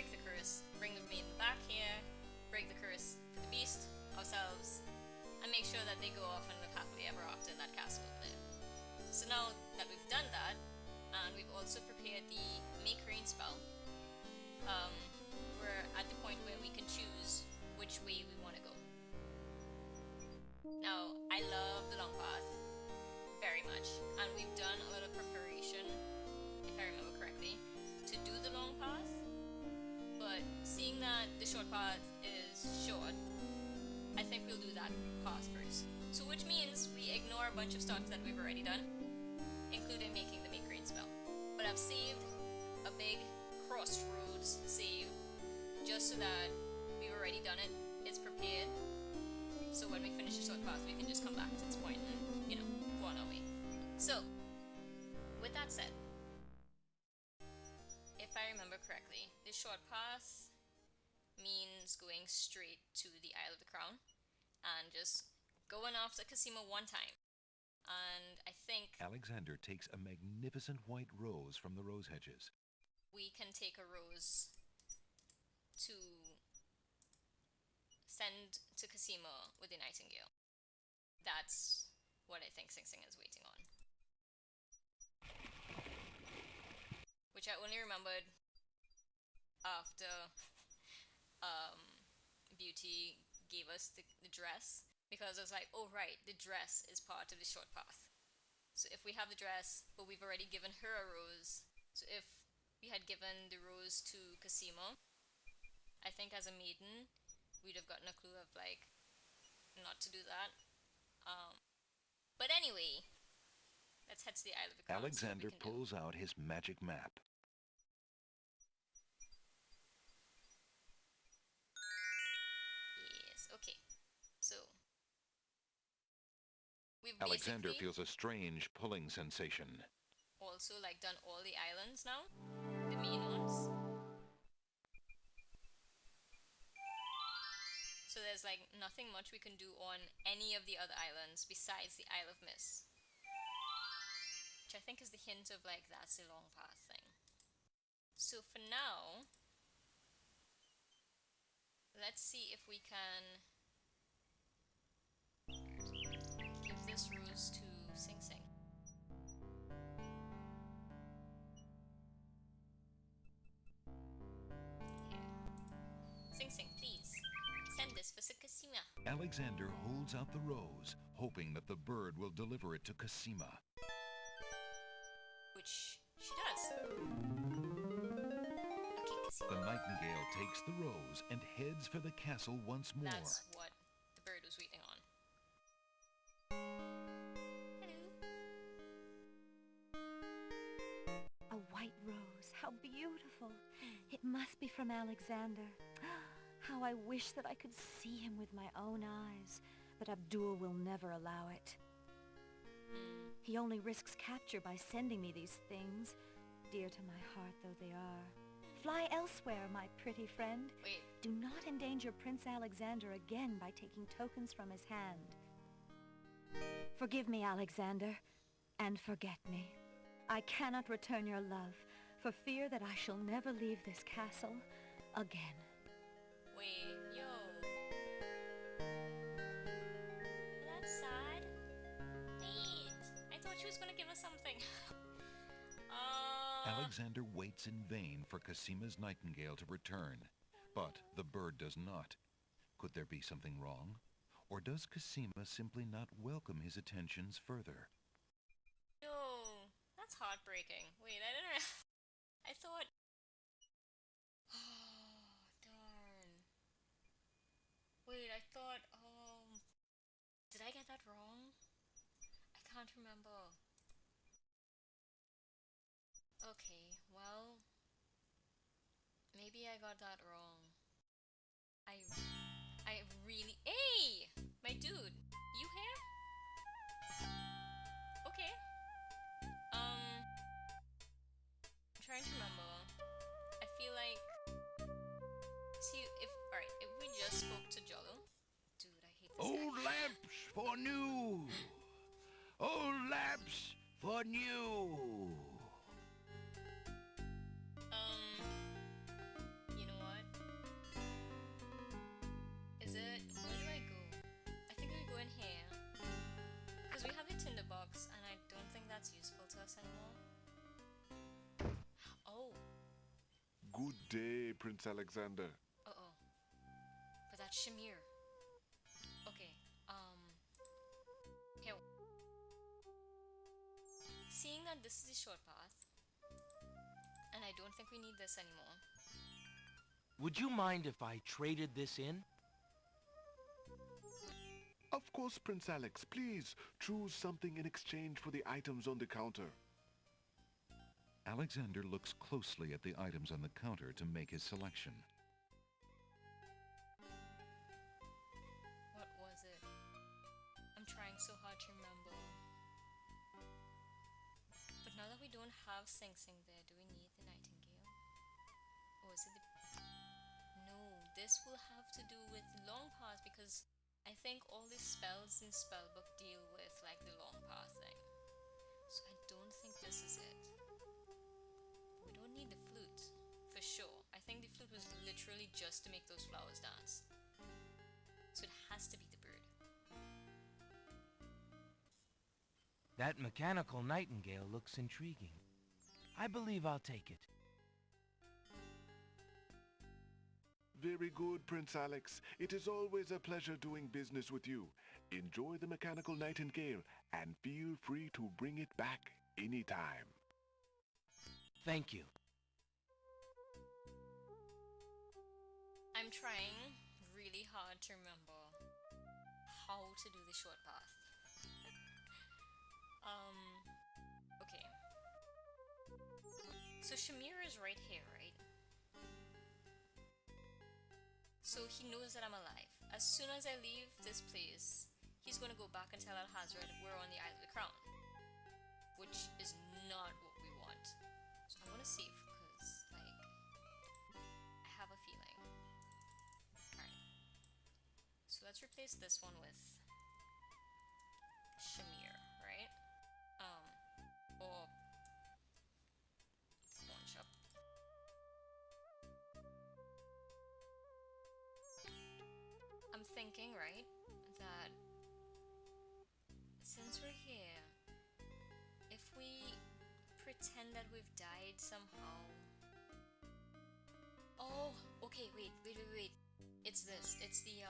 break the curse, bring the maiden back here, break the curse for the beast, ourselves, and make sure that they go off and live happily ever after in that castle over there. So now that we've done that, and we've also prepared the make rain spell, we're at the point where we can choose which way we want to go. Now, I love the long path very much, and we've done a lot of preparation, if I remember correctly, to do the long path, but seeing that the short path is short, I think we'll do that path first. So which means we ignore a bunch of stuff that we've already done, including making the make rain spell. But I've saved a big crossroads save just so that we've already done it, it's prepared, so when we finish the short path we can just come back to this point and, you know, go on our way. So, with that said, if I remember correctly, the short path means going straight to the Isle of the Crown and just going after Cosima one time. And I think Alexander takes a magnificent white rose from the rose hedges. we can take a rose to send to Cosima with the nightingale. That's what I think Sing Sing is waiting on. Which I only remembered after Beauty gave us the dress, because I was like, oh right, the dress is part of the short path. So if we have the dress, but we've already given her a rose, so if we had given the rose to Cosima, I think as a maiden, we'd have gotten a clue of like, not to do that. But anyway, let's head to the Isle of the Crown. Alexander pulls out his magic map. Yes, okay. So, we've Alexander basically feels a strange pulling sensation. also like done all the islands now, the main ones. So there's like nothing much we can do on any of the other islands besides the Isle of Mist, which I think is the hint of like that's the long path thing. So for now, let's see if we can give this rose to Sing Sing. Here. Sing Sing, please. Send this for Cosima. Alexander holds out the rose, hoping that the bird will deliver it to Cosima. Which she does. Okay, Cosima. The nightingale takes the rose and heads for the castle once more. That's what the bird was waiting on. Hello. A white rose. How beautiful. It must be from Alexander. How I wish that I could see him with my own eyes, but Abdul will never allow it. He only risks capture by sending me these things, dear to my heart though they are. Fly elsewhere, my pretty friend. Wait. Do not endanger Prince Alexander again by taking tokens from his hand. Forgive me, Alexander, and forget me. I cannot return your love, for fear that I shall never leave this castle again. Wait, yo. That's sad. Wait, I thought she was gonna give us something. Alexander waits in vain for Cosima's nightingale to return, but the bird does not. Could there be something wrong? Or does Cosima simply not welcome his attentions further? No, that's heartbreaking. Wait, I didn't. I thought. Oh, darn. Wait, I thought. Did I get that wrong? I can't remember. Okay, well, maybe I got that wrong. I really. Hey, my dude, you here? Okay. I'm trying to remember. I feel like. See, if we just spoke to Jolo. Dude, I hate this Old guy. lamps for new! Old lamps for new! You know day, Prince Alexander. Uh-oh. But that's Shamir. Okay, here. Seeing that this is a short path, and I don't think we need this anymore. Would you mind if I traded this in? Of course, Prince Alex. Please, choose something in exchange for the items on the counter. Alexander looks closely at the items on the counter to make his selection. What was it? I'm trying so hard to remember. But now that we don't have Sing Sing there, do we need the Nightingale? Or is it the... No, this will have to do with long pass because I think all the spells in spellbook deal with like the long pass thing. So I don't think this is it. We don't need the flute, for sure. I think the flute was literally just to make those flowers dance. So it has to be the bird. That mechanical nightingale looks intriguing. I believe I'll take it. Very good, Prince Alex. It is always a pleasure doing business with you. Enjoy the mechanical nightingale and feel free to bring it back anytime. Thank you. I'm trying really hard to remember how to do the short path. Okay. So Shamir is right here, right? So he knows that I'm alive. As soon as I leave this place, he's gonna go back and tell Alhazred that we're on the Isle of the Crown. Which is not what we want. So I'm gonna save, because, like, I have a feeling. Alright. So let's replace this one with Shamir, right? Or pawn shop. I'm thinking, right, that since we're here, if we pretend that we've died somehow. Oh, okay, wait. It's this. It's the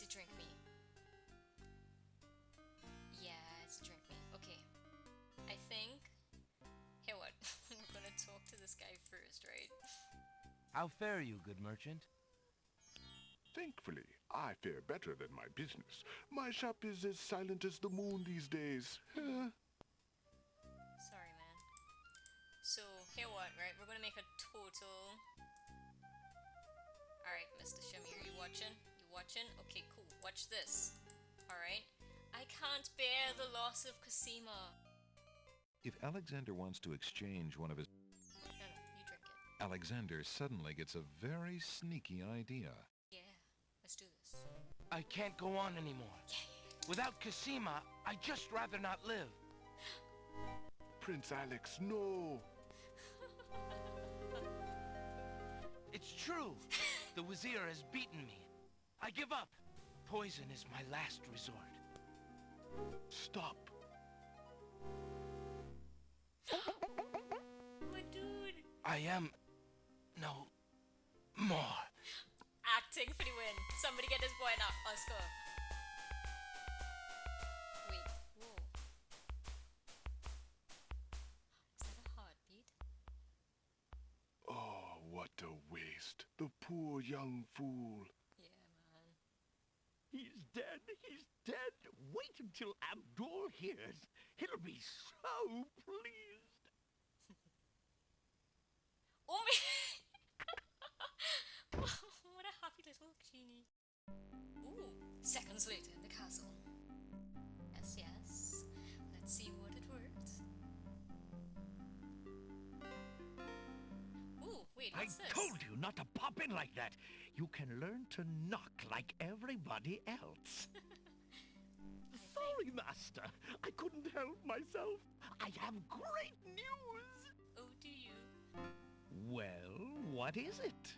drink me. Yeah, it's drink me. Okay. I think, here what? We're gonna talk to this guy first, right? How fare you, good merchant? Thankfully, I fare better than my business. My shop is as silent as the moon these days. Sorry, man. So, here what, right? We're gonna make a total... Alright, Mr. Shamir, you watching? You watching? Okay, cool. Watch this. Alright? I can't bear the loss of Cosima. If Alexander wants to exchange one of his... No, you drink it. Alexander suddenly gets a very sneaky idea. Yeah, let's do this. I can't go on anymore. Without Cosima, I'd just rather not live. Prince Alex, no! It's true. The Wazir has beaten me. I give up. Poison is my last resort. Stop. But dude, I am no more. acting for the win. Somebody get this boy now. Let's go. Wait, whoa. Is that a heartbeat? Oh, what a waste. The poor young fool. Yeah, man. He's dead. He's dead. Wait until Abdul hears. He'll be so pleased. Oh my! What a happy little genie. Ooh, seconds later in the castle. Yes, yes. Let's see what it worked. Ooh, wait, I what's this? told you not to pop in like that. You can learn to knock like everybody else. Sorry, Master. I couldn't help myself. I have great news. Oh, do you? Well, what is it?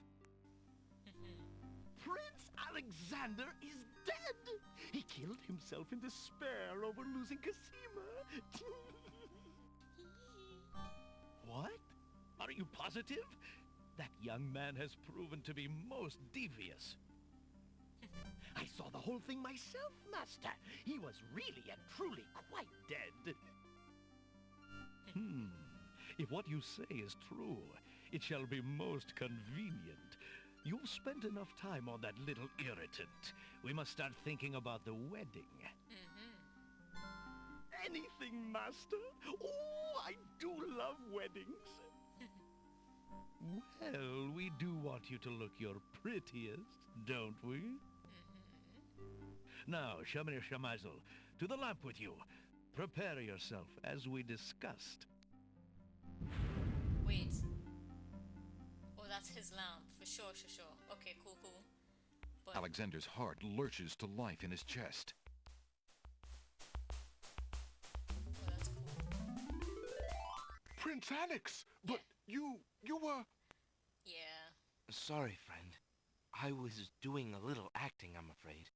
Prince Alexander is dead. He killed himself in despair over losing Cosima. What? Are you positive? That young man has proven to be most devious. I saw the whole thing myself, Master. He was really and truly quite dead. If what you say is true, it shall be most convenient. You've spent enough time on that little irritant. We must start thinking about the wedding. Anything, Master? Oh, I do love weddings. Well, we do want you to look your prettiest, don't we? Now, Shamir Shamazel, to the lamp with you. Prepare yourself, as we discussed. Wait. Oh, that's his lamp. For sure. Okay, cool. But Alexander's heart lurches to life in his chest. oh, that's cool. Prince Alex! But you were... Yeah. Sorry, friend. I was doing a little acting, I'm afraid.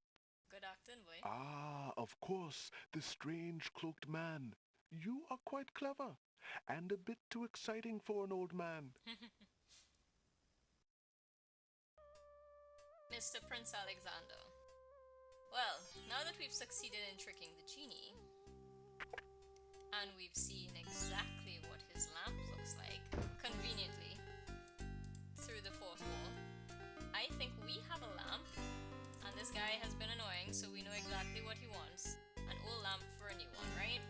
Good acting, boy. Ah, of course, the strange cloaked man. You are quite clever, and a bit too exciting for an old man. Mr. Prince Alexander. Well, now that we've succeeded in tricking the genie, and we've seen exactly what his lamp looks like, conveniently, through the fourth wall, I think we have a lamp, and this guy has been annoying, so we know exactly what he wants. An old lamp for a new one, right?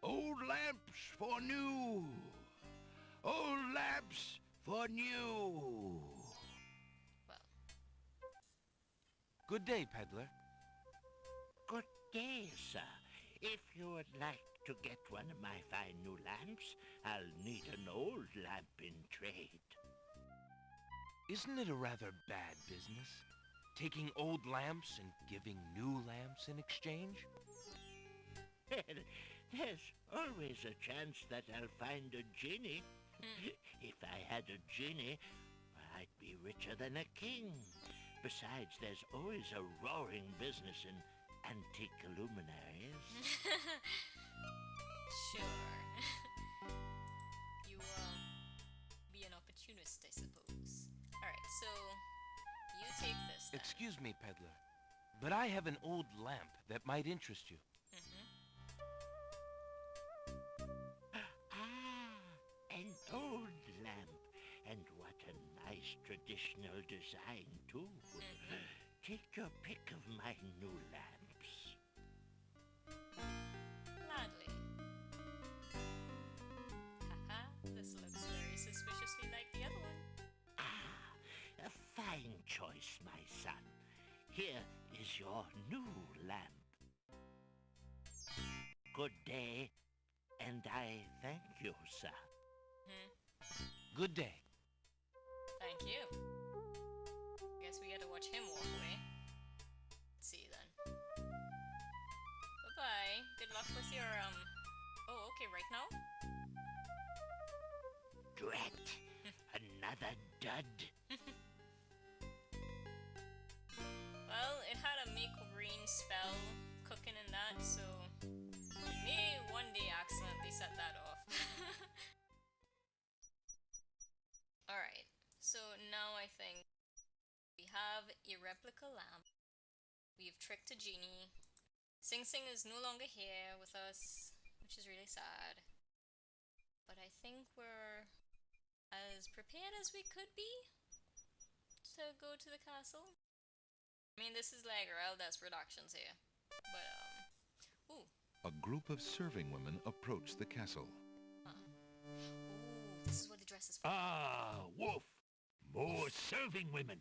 Old lamps for new. Old lamps for new. Well, Good day, peddler. Good day, sir. If you would like to get one of my fine new lamps, I'll need an old lamp in trade. Isn't it a rather bad business? Taking old lamps and giving new lamps in exchange? Well, there's always a chance that I'll find a genie. If I had a genie, I'd be richer than a king. Besides, there's always a roaring business in antique luminaries. sure. You, be an opportunist, I suppose. Alright, so, you take this then. Excuse me, peddler, but I have an old lamp that might interest you. An old lamp. And what a nice traditional design, too. Take your pick of my new lamps. Gladly. Haha, this looks very suspiciously like the other one. A fine choice, my son. Here is your new lamp. Good day, and I thank you, sir. Good day. Thank you. Guess we get to watch him walk away. Let's see then. Bye-bye. Good luck with your, Oh, okay, right now? Drat. Another dud. Well, it had a make rain spell cooking in that, so it may one day accidentally set that off. Alright, so now I think we have a replica lamp. We've tricked a genie. Sing Sing is no longer here with us, which is really sad. But I think we're as prepared as we could be to go to the castle. I mean, this is like real desperate actions here. But, ooh. A group of serving women approach the castle. Ooh, this is what the dress is for. Ah, Wolf. More serving women.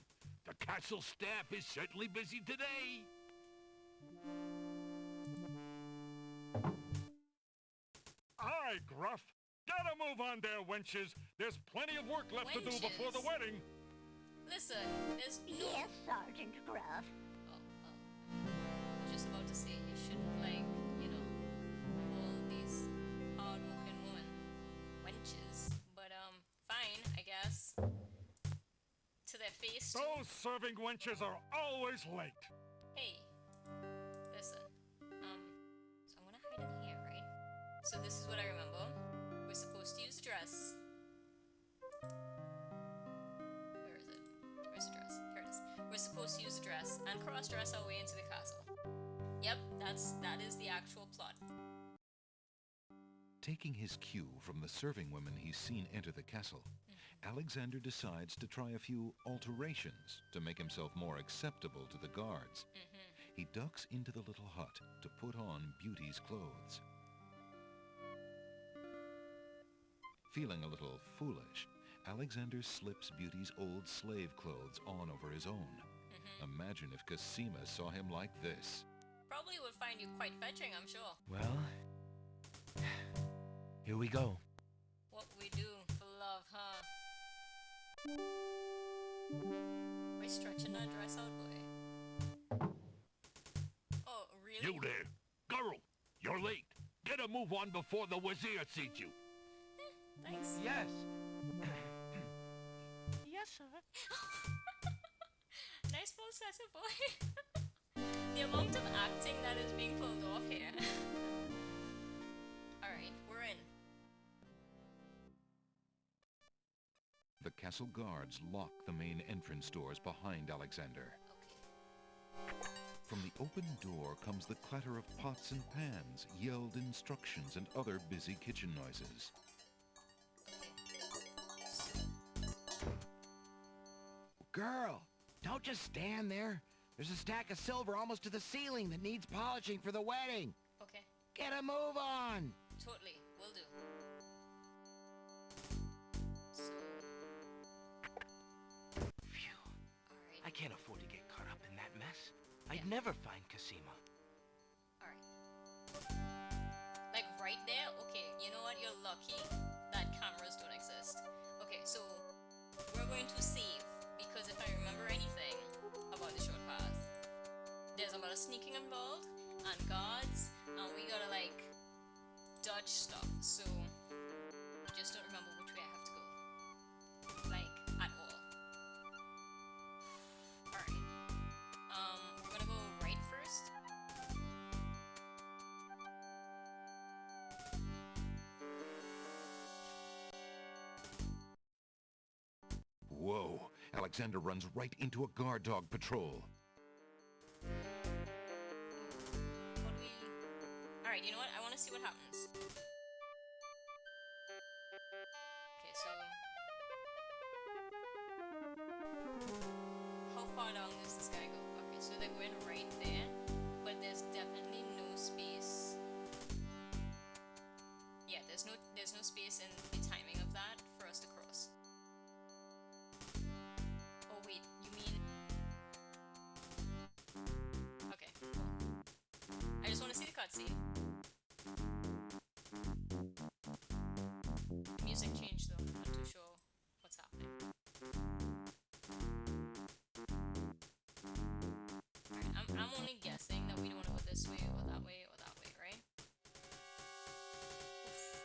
The castle staff is certainly busy today. Aye, Gruff. Gotta move on there, wenches. There's plenty of work left to do before the Wenches? wedding. Listen, there's no... Yes, Sergeant Gruff. I was just about to say, you shouldn't, like, you know, call these hard-working women wenches. But, fine, I guess. To their face, too. Those serving wenches are always late. Hey, listen, so I'm gonna hide in here, right? So this is what I remember. We're supposed to use the dress. we're supposed to use a dress and cross-dress our way into the castle. Yep, that is the actual plot. Taking his cue from the serving women he's seen enter the castle, Alexander decides to try a few alterations to make himself more acceptable to the guards. He ducks into the little hut to put on Beauty's clothes. Feeling a little foolish, Alexander slips Beauty's old slave clothes on over his own. Imagine if Cosima saw him like this. Probably would find you quite fetching, I'm sure. Well, here we go. What we do for love, huh? We're stretching that dress out, boy. Oh, really? You there! Girl! You're late! Get a move on before the Wazir sees you! Thanks. Yes. Yes, sir. Nice falsetto, boy. The amount of acting that is being pulled off here. Alright, we're in. The castle guards lock the main entrance doors behind Alexander. Okay. From the open door comes the clatter of pots and pans, yelled instructions, and other busy kitchen noises. Girl, don't just stand there. There's a stack of silver almost to the ceiling that needs polishing for the wedding. Okay. Get a move on. Totally. Will do. So... Phew. Alright. I can't afford to get caught up in that mess. I'd never find Cosima. Alright. Like right there? Okay, you know what? You're lucky that cameras don't exist. Okay, so we're going to save, because if I remember anything about the short path, there's a lot of sneaking involved and guards, and we gotta like dodge stuff, so I just don't remember which way I have to go. Like, at all. Alright. We're gonna go right first. Whoa! Alexander runs right into a guard dog patrol. What do we... Alright, you know what? I want to see what happens. Okay, so... How far down does this guy go? Okay, so they're going right there, but there's definitely no space. Yeah, there's no space in the timing of that for us to cross. Oh wait, you mean... Okay, cool. I just want to see the cutscene. The music changed though, I'm not too sure what's happening. Alright, I'm only guessing that we don't want to go this way or that way, right? Oof.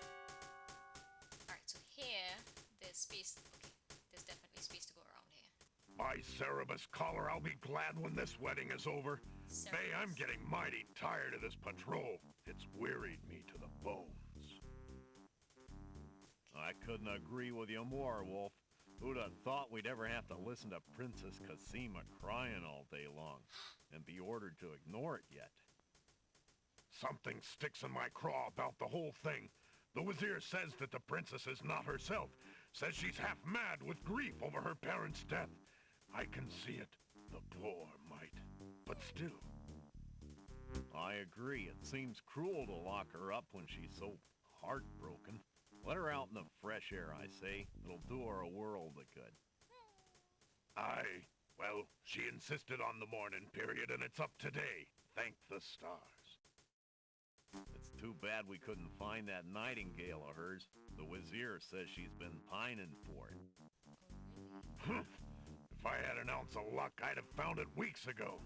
Alright, so here, there's space. Okay, there's definitely space to go around here. My Cerebus collar, I'll be glad when this wedding is over. Faye, I'm getting mighty tired of this patrol. It's wearied me to the bones. I couldn't agree with you more, Wolf. Who'd have thought we'd ever have to listen to Princess Cosima crying all day long and be ordered to ignore it yet? Something sticks in my craw about the whole thing. The Wazir says that the princess is not herself. Says she's half mad with grief over her parents' death. I can see it. The poor mite. But still. I agree. It seems cruel to lock her up when she's so heartbroken. Let her out in the fresh air, I say. It'll do her a world of good. Aye. Well, she insisted on the mourning period, and it's up today. Thank the stars. It's too bad we couldn't find that nightingale of hers. The Wazir says she's been pining for it. If I had an ounce of luck, I'd have found it weeks ago.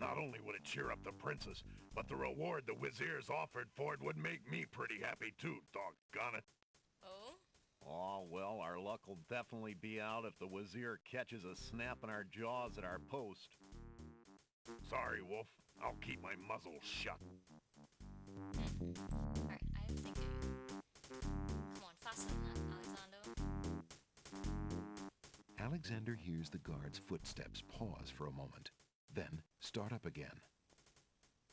Not only would it cheer up the princess, but the reward the Wazir's offered for it would make me pretty happy too, doggone it. Oh? Oh, well, our luck will definitely be out if the Wazir catches us snapping our jaws at our post. Sorry, Wolf. I'll keep my muzzle shut. Alright, I am thinking. Come on, fasten that, Alexander. Alexander hears the guard's footsteps pause for a moment, then start up again.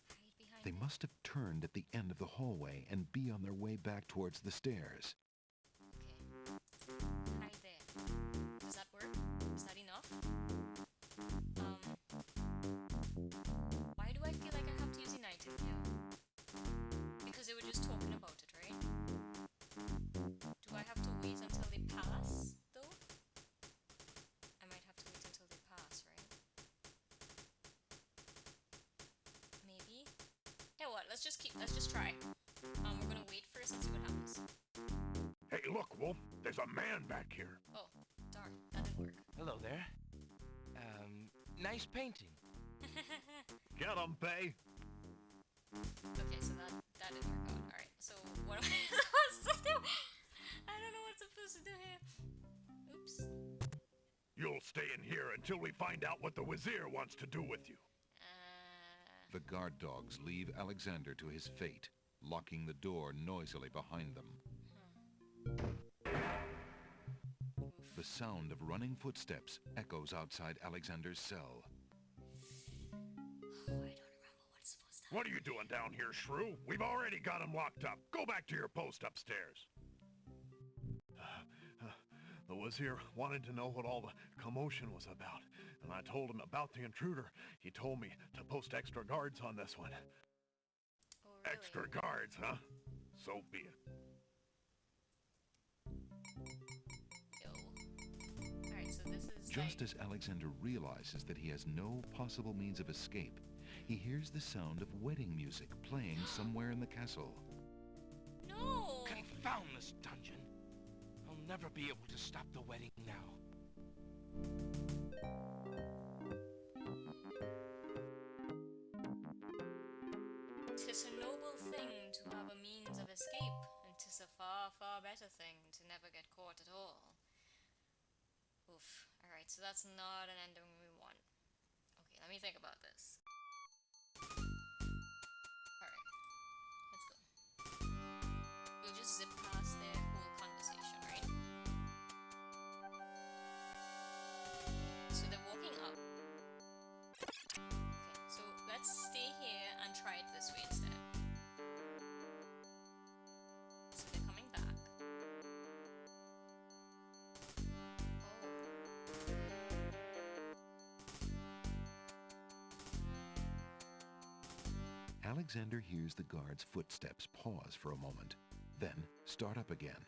Hide behind They it. must have turned at the end of the hallway and be on their way back towards the stairs. Okay. Hide there. Does that work? Is that enough? Why do I feel like I have to use United here? Because they were just talking about it, right? Do I have to wait until they pass, though? I might have to wait until they pass, right? Maybe? Yeah, what? Let's just try. We're gonna wait first and see what happens. Hey, look, Wolf. There's a man back here. Oh, darn. That didn't work. Hello there. Nice painting. Get 'em, Bay. Okay, so that didn't work out. Alright, so what am I supposed to do? I don't know what I'm supposed to do here. Oops. You'll stay in here until we find out what the Wazir wants to do with you. The guard dogs leave Alexander to his fate, locking the door noisily behind them. The sound of running footsteps echoes outside Alexander's cell. Oh, I don't remember what's supposed to What are you doing down here, Shrew? We've already got him locked up. Go back to your post upstairs. The Wazir wanted to know what all the commotion was about, and I told him about the intruder. He told me to post extra guards on this one. Oh, really? Extra guards, huh? So be it. Yo. Alright, so this is Just as Alexander realizes that he has no possible means of escape, he hears the sound of wedding music playing somewhere in the castle. No! Confound this dungeon. I'll never be able to stop the wedding now. Tis a noble thing to have a means of escape, and tis a far, far better thing to never get caught at all. Oof. Alright, so that's not an ending we want. Okay, let me think about this. Alright, let's go. We'll just zip past their whole conversation, right? So they're walking up. Okay, so let's stay here and try it this way instead. So they're coming back. Alexander hears the guard's footsteps pause for a moment, then start up again.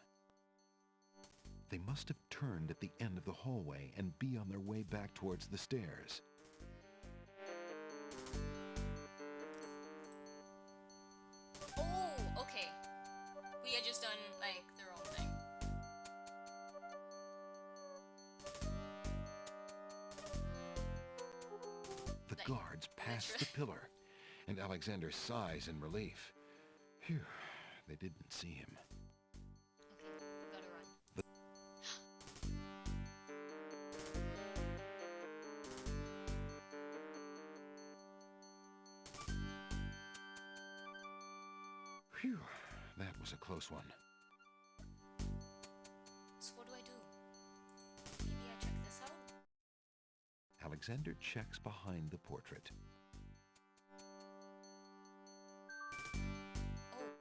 They must have turned at the end of the hallway and be on their way back towards the stairs. Oh, okay. We had just done, like, the wrong thing. The Like, guards pass the pillar, and Alexander sighs in relief. Phew, they didn't see him. Okay, gotta run. Phew, that was a close one. So what do I do? Maybe I check this out? Alexander checks behind the portrait.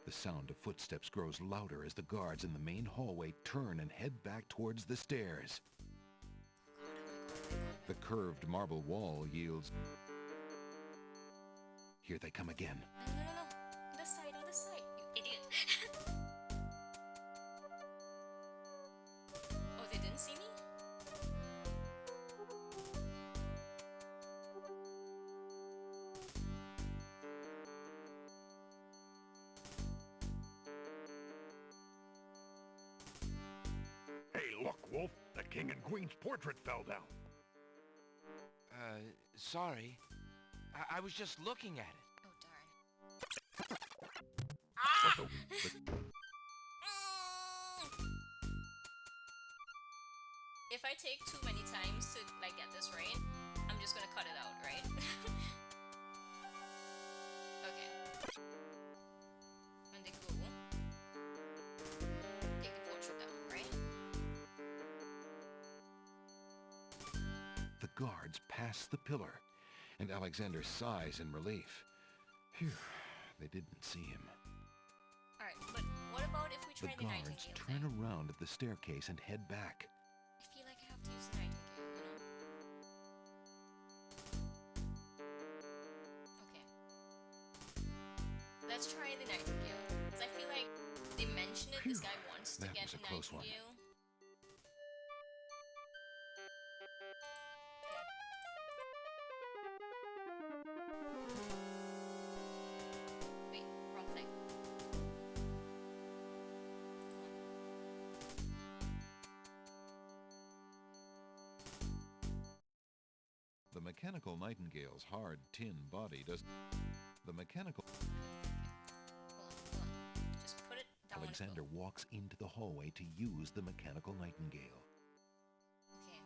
The sound of footsteps grows louder as the guards in the main hallway turn and head back towards the stairs. The curved marble wall yields. Here they come again. No, no, no, no. This side, on this side. You idiot. Oh, they didn't see me? Hey, look, Wolf. The king and queen's portrait fell down. Sorry. I was just looking at it. Oh, darn. But the- If I take too many times to, like, get this right, I'm just gonna cut it out, right? Okay. When they go, take the portrait down, right? guards pass the pillar, and Alexander sighs in relief. Phew, they didn't see him. Alright, but what about if we The try the guards nightingale turn thing? around at the staircase and head back. I feel like I have to use the nightingale, you know? Okay. Let's try the nightingale. Because I feel like they mentioned it, this Phew, guy wants to that get was a the close one. nightingale. Wait, wrong thing. The mechanical nightingale's hard tin body does... The mechanical... Hold on. Just put it down. Alexander walks into the hallway to use the mechanical nightingale. Okay.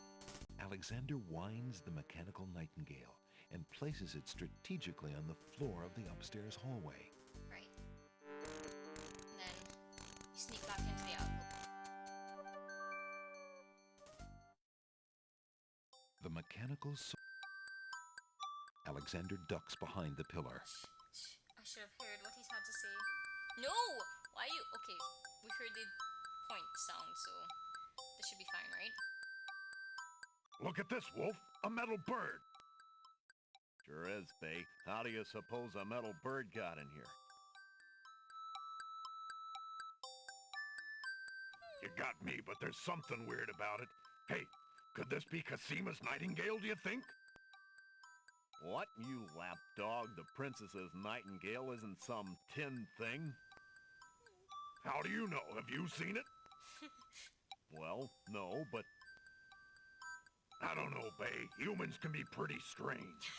Alexander winds the mechanical nightingale and places it strategically on the floor of the upstairs hallway. Right. And then you sneak back into the outlook. The mechanical Alexander ducks behind the pillar. I should have heard what he's had to say. No! Why you... Okay, we heard the point sound, so this should be fine, right? Look at this, Wolf. A metal bird. Sure is, Faye. How do you suppose a metal bird got in here? You got me, but there's something weird about it. Hey, could this be Casima's nightingale, do you think? What, you lapdog? The princess's nightingale isn't some tin thing? How do you know? Have you seen it? Well, no, but I don't know, Bay. Humans can be pretty strange.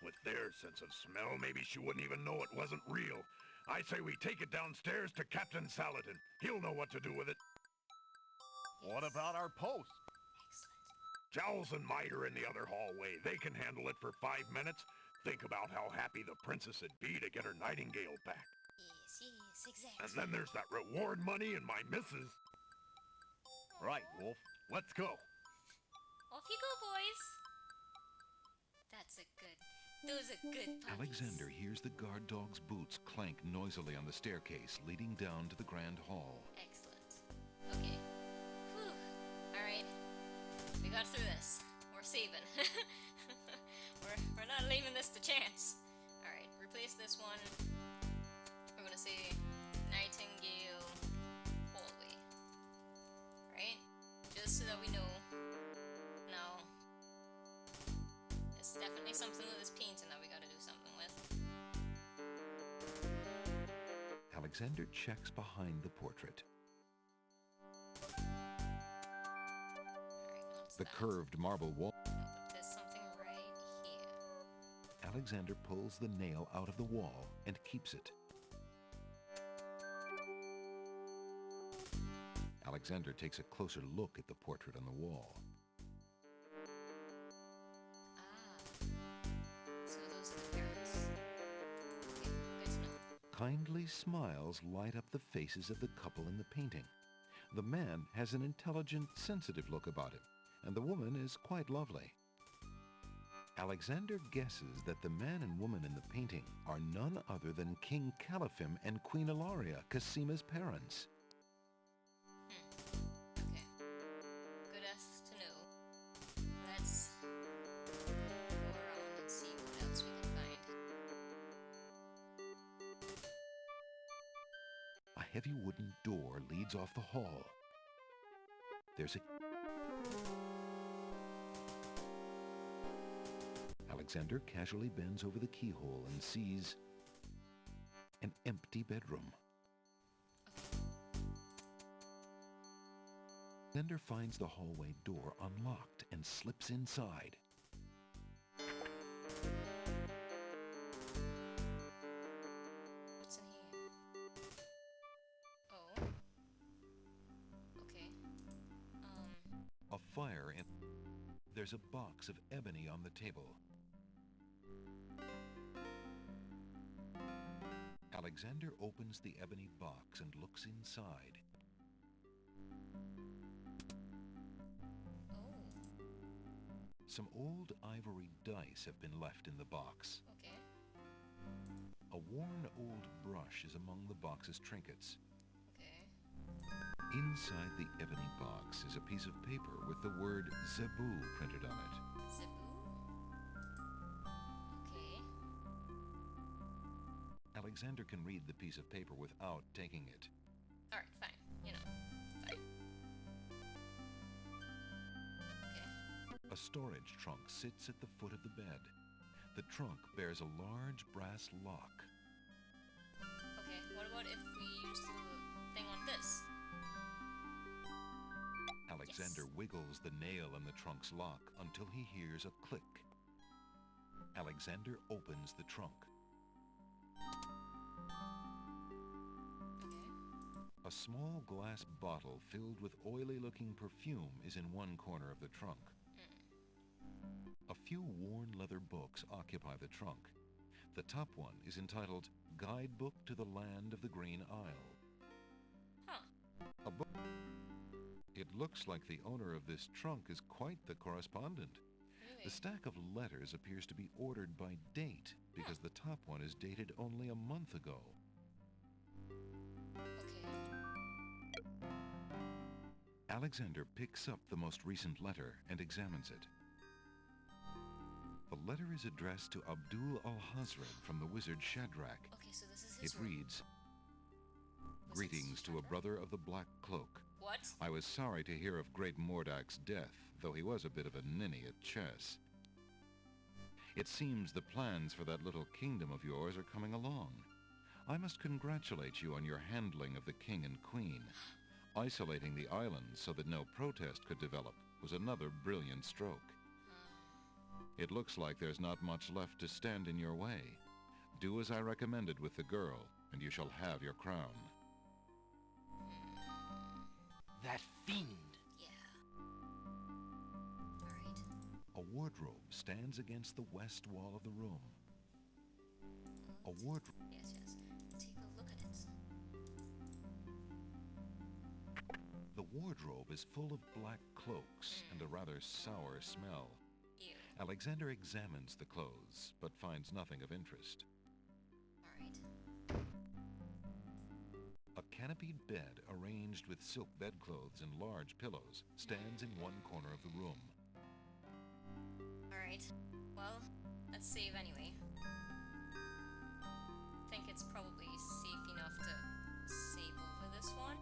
With their sense of smell, maybe she wouldn't even know it wasn't real. I say we take it downstairs to Captain Saladin. He'll know what to do with it. what about our post? Excellent. Jowls and Might are in the other hallway. They can handle it for 5 minutes. Think about how happy the princess would be to get her nightingale back. Yes, exactly. And then there's that reward money and my missus. Right, Wolf. Let's go. Off you go, boys. That's a good... Those are good puppies. Alexander hears the guard dog's boots clank noisily on the staircase leading down to the grand hall. Excellent. Okay. Whew. Alright. We got through this. We're saving. we're not leaving this to chance. Alright, replace this one. We're gonna say Nightingale hallway. Right? Just so that we know. Now, it's definitely something with this painting that we gotta do something with. Alexander checks behind the portrait. Alright, what's The that? curved marble wall. No, but there's something right here. Alexander pulls the nail out of the wall and keeps it. Alexander takes a closer look at the portrait on the wall. So those are the parents. Okay, good to know. Kindly smiles light up the faces of the couple in the painting. The man has an intelligent, sensitive look about him, and the woman is quite lovely. Alexander guesses that the man and woman in the painting are none other than King Caliphim and Queen Ilaria, Casima's parents. Okay. Good as to know. Let's go around and see what else we can find. A heavy wooden door leads off the hall. There's a... Alexander casually bends over the keyhole and sees an empty bedroom. Alexander finds the hallway door unlocked and slips inside. What's in here? Oh. Okay. A fire and there's a box of ebony on the table. Alexander opens the ebony box and looks inside. Oh. Some old ivory dice have been left in the box. Okay. A worn old brush is among the box's trinkets. Okay. Inside the ebony box is a piece of paper with the word Zebu printed on it. Zebu? Okay. Alexander can read the piece of paper without taking it. Alright, fine. You know, fine. Okay. A storage trunk sits at the foot of the bed. The trunk bears a large brass lock. Okay, what about if we use the thing on this? Alexander Yes. wiggles the nail in the trunk's lock until he hears a click. Alexander opens the trunk. Okay. A small glass bottle filled with oily-looking perfume is in one corner of the trunk. A few worn leather books occupy the trunk. The top one is entitled Guidebook to the Land of the Green Isle. Huh. A book. It looks like the owner of this trunk is quite the correspondent. Really? The stack of letters appears to be ordered by date because the top one is dated only a month ago. Okay. Alexander picks up the most recent letter and examines it. The letter is addressed to Abdul al-Hazred from the wizard Shadrach. Okay, so this is It his room. reads, Was Greetings this to a Shadrach? brother of the Black Cloak. What? I was sorry to hear of great Mordak's death, though he was a bit of a ninny at chess. It seems the plans for that little kingdom of yours are coming along. I must congratulate you on your handling of the king and queen. Isolating the islands so that no protest could develop was another brilliant stroke. It looks like there's not much left to stand in your way. Do as I recommended with the girl, and you shall have your crown. That fiend! Yeah. Alright. A wardrobe stands against the west wall of the room. A wardrobe. Yes, yes. Take a look at it. The wardrobe is full of black cloaks and a rather sour smell. Ew. Alexander examines the clothes, but finds nothing of interest. Alright. A canopied bed arranged with silk bedclothes and large pillows stands in one corner of the room. Alright. Well, let's save anyway. Think it's probably safe enough to save over this one.